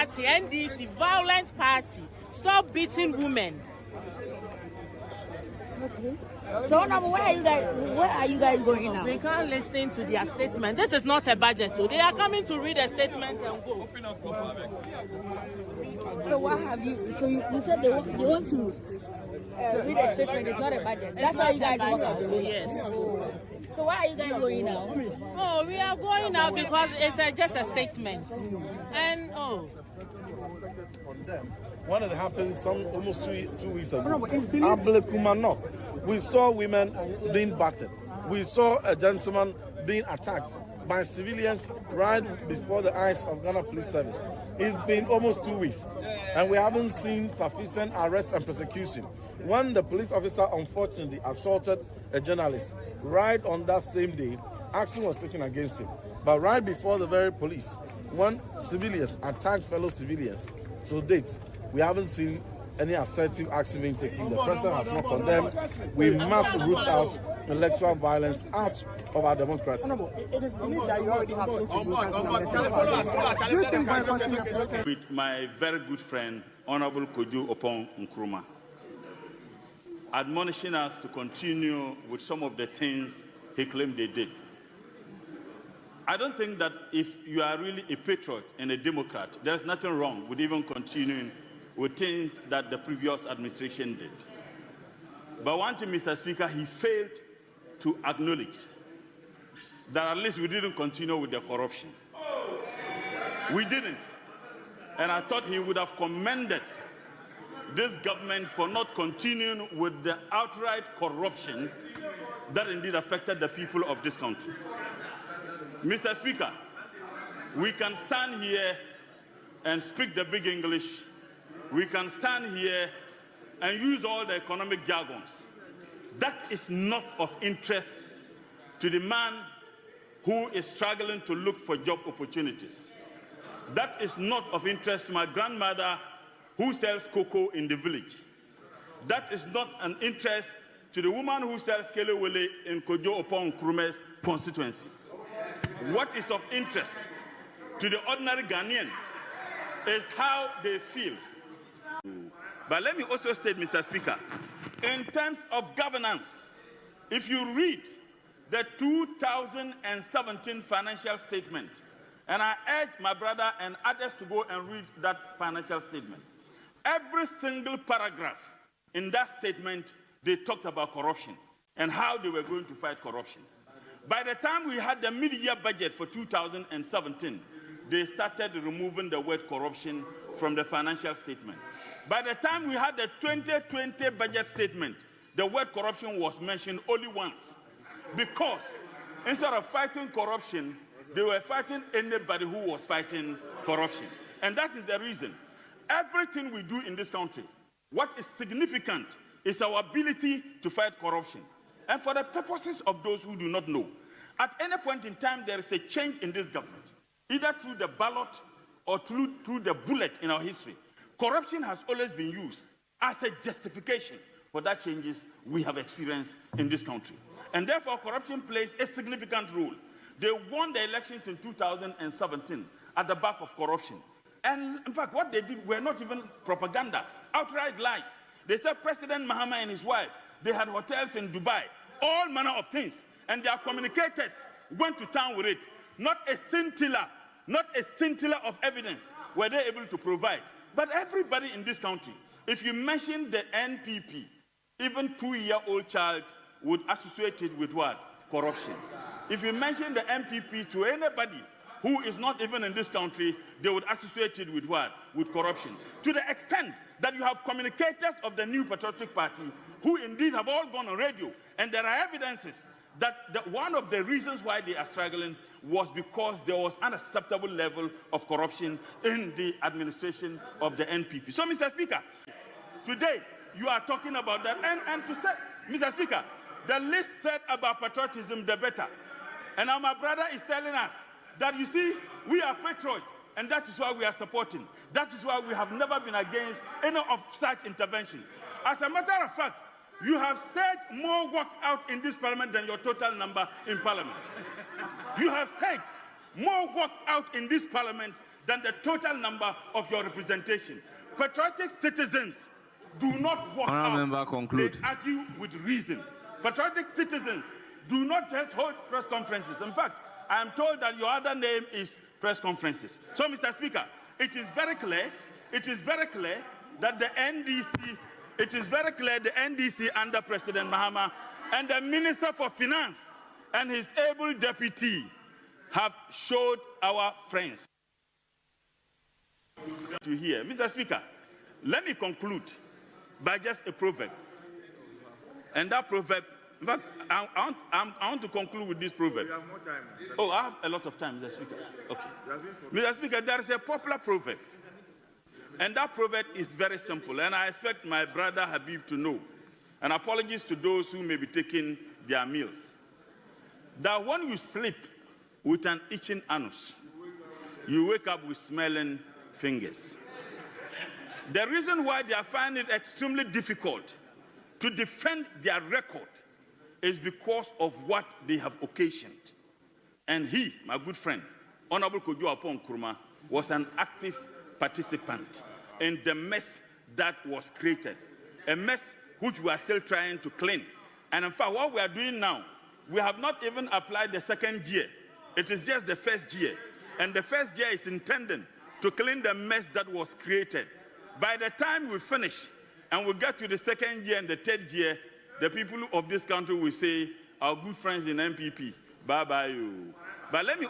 party, NDC, violent party. Stop beating women. Okay. So now, where are you guys going now? We can't listen to their statement. This is not a budget, so they are coming to read a statement and go. So what have you? So you said they want to read a statement. It's not a budget. That's why you guys want to. Yes. So why are you guys going now? Oh, we are going now because it's just a statement. And When it happened almost 2 weeks ago, we saw women being battered. We saw a gentleman being attacked by civilians right before the eyes of Ghana Police Service. It's been almost 2 weeks, and we haven't seen sufficient arrest and prosecution. When the police officer unfortunately assaulted a journalist, right on that same day, action was taken against him. But right before the very police, when civilians attacked fellow civilians, to date, we haven't seen any assertive action being taken. The president has not condemned. We must root out electoral violence out of our democracy. It is believed that you already have with my very good friend, Honorable Kojo Opon Nkrumah, admonishing us to continue with some of the things he claimed they did. I don't think that if you are really a patriot and a Democrat, there's nothing wrong with even continuing with things that the previous administration did. But one thing, Mr. Speaker, he failed to acknowledge that at least we didn't continue with the corruption. We didn't. And I thought he would have commended this government for not continuing with the outright corruption that indeed affected the people of this country. Mr. Speaker, we can stand here and speak the big English. We can stand here and use all the economic jargons. That is not of interest to the man who is struggling to look for job opportunities. That is not of interest to my grandmother who sells cocoa in the village. That is not an interest to the woman who sells kelewele in Kojo Opon Nkrumah's constituency. What is of interest to the ordinary Ghanaian is how they feel. But let me also state, Mr. Speaker, in terms of governance, if you read the 2017 financial statement, and I urge my brother and others to go and read that financial statement, every single paragraph in that statement, they talked about corruption and how they were going to fight corruption. By the time we had the mid-year budget for 2017, they started removing the word corruption from the financial statement. By the time we had the 2020 budget statement, the word corruption was mentioned only once. Because instead of fighting corruption, they were fighting anybody who was fighting corruption. And that is the reason. Everything we do in this country, what is significant is our ability to fight corruption. And for the purposes of those who do not know, at any point in time, there is a change in this government, either through the ballot or through the bullet in our history. Corruption has always been used as a justification for the changes we have experienced in this country. And therefore, corruption plays a significant role. They won the elections in 2017 at the back of corruption. And in fact, what they did were not even propaganda, outright lies. They said President Mahama and his wife, they had hotels in Dubai, all manner of things. And their communicators went to town with it. Not a scintilla of evidence were they able to provide. But everybody in this country, if you mention the NPP, even 2-year-old child would associate it with what? Corruption. If you mention the NPP to anybody who is not even in this country, they would associate it with what? With corruption. To the extent that you have communicators of the New Patriotic Party who indeed have all gone on radio, and there are evidences that one of the reasons why they are struggling was because there was an unacceptable level of corruption in the administration of the NPP. So, Mr. Speaker, today you are talking about that. And to say, Mr. Speaker, the least said about patriotism, the better. And now my brother is telling us that, you see, we are patriot, and that is why we are supporting. That is why we have never been against any of such intervention. As a matter of fact, you have staged more work out in this parliament than your total number in parliament. You have staged more work out in this parliament than the total number of your representation. Patriotic citizens do not walk out. They argue with reason. Patriotic citizens do not just hold press conferences. In fact, I am told that your other name is press conferences. So, Mr. Speaker, it is very clear that the NDC under President Mahama and the Minister for Finance and his able deputy have showed our friends to hear. Mr. Speaker, let me conclude by just a proverb. And that proverb, in fact, I want to conclude with this proverb. Oh, I have a lot of time, Mr. Speaker. Okay. Mr. Speaker, there is a popular proverb. And that proverb is very simple. And I expect my brother Habib to know. And apologies to those who may be taking their meals. That when you sleep with an itching anus, you wake up with smelling fingers. The reason why they are finding it extremely difficult to defend their record is because of what they have occasioned. And he, my good friend, Honorable Kojo Apon Nkrumah, was an active participant in the mess that was created, a mess which we are still trying to clean. And in fact, what we are doing now, we have not even applied the second year. It is just the first year. And the first year is intended to clean the mess that was created. By the time we finish and we get to the second year and the third year, the people of this country will say, our good friends in MPP, bye-bye you. But let me